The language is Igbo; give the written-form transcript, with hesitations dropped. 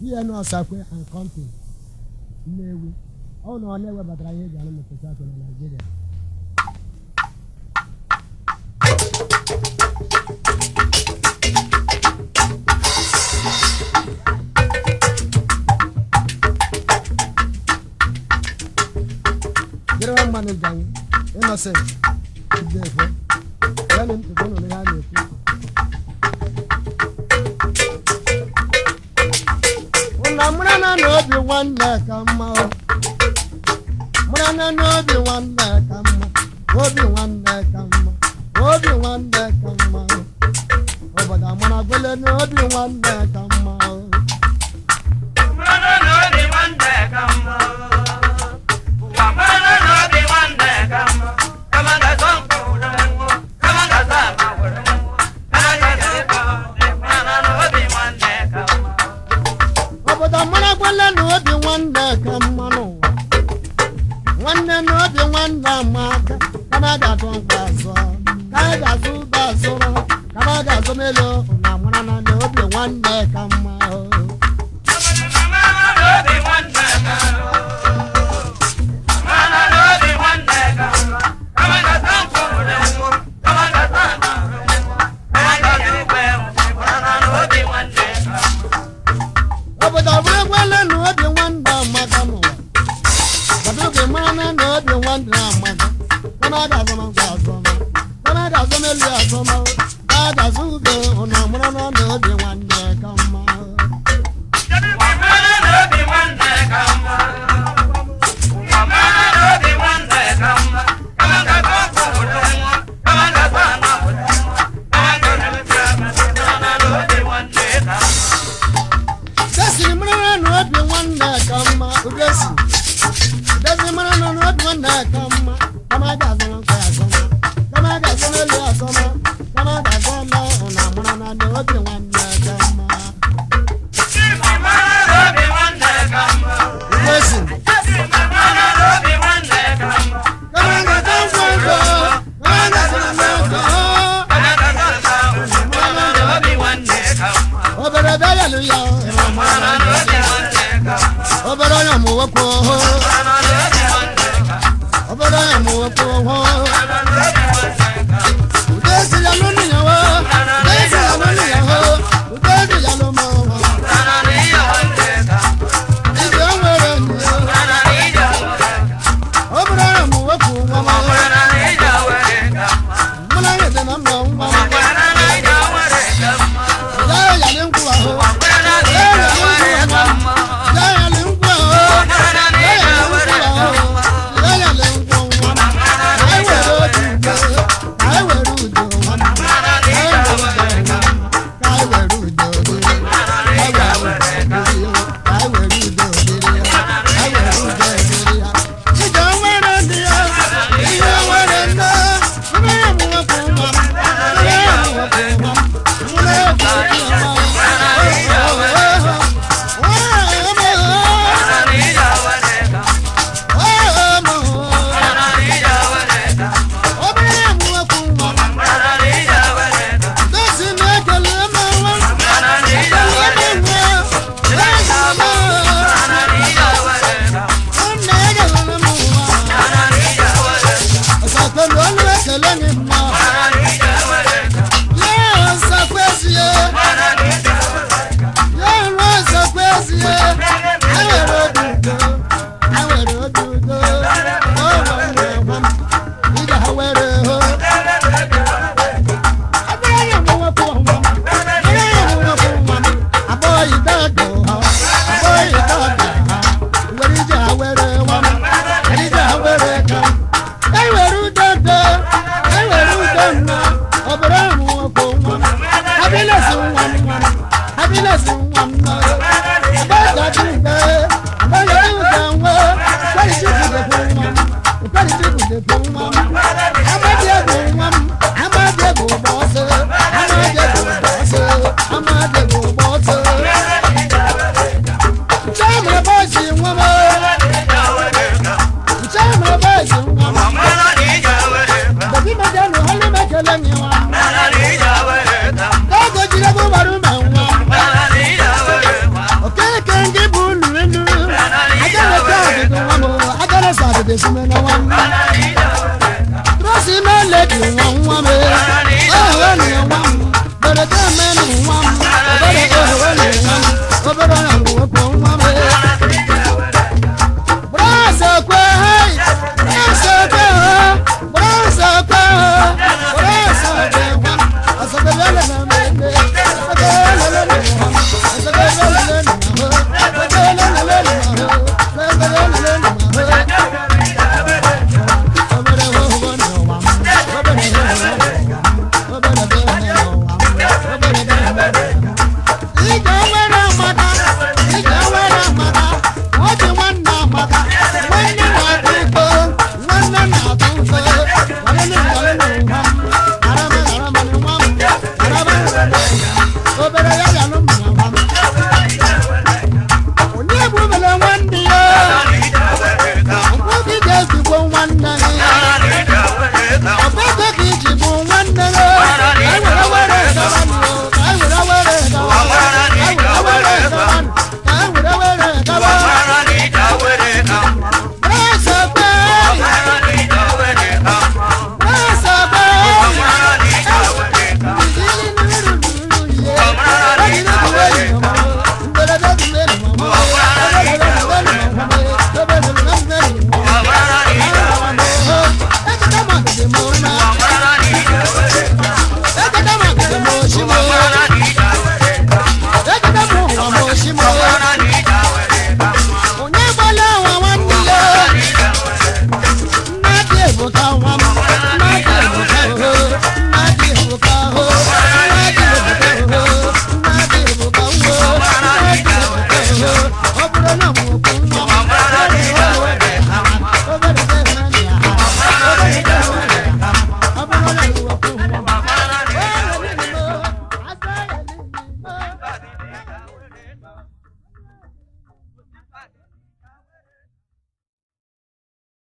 Here no Sakwe and Company. Newe. Oh no, never but I hear the Mr. Sakwe in Nigeria. Get man is dying. Innocent. Therefore, tell him to go on the hand. Mwana no be one Kamma. Mwana no be one Kamma. Obi one Kamma. Obi one Kamma. Obada mwana gwele no be one Kamma. Mwana no be one Kamma. Mwana no be one Kamma. Kama ga sonko udamu. Kama ga sama udamu. Kama ga seko. Mwana no be one Kamma. Obada mwana gwele no be one Kamma no. Nwanne no be one Maka. Kama ga tonka so. Kama ga zuba so. Kama ga zomelo. Mwana no be one Kamma.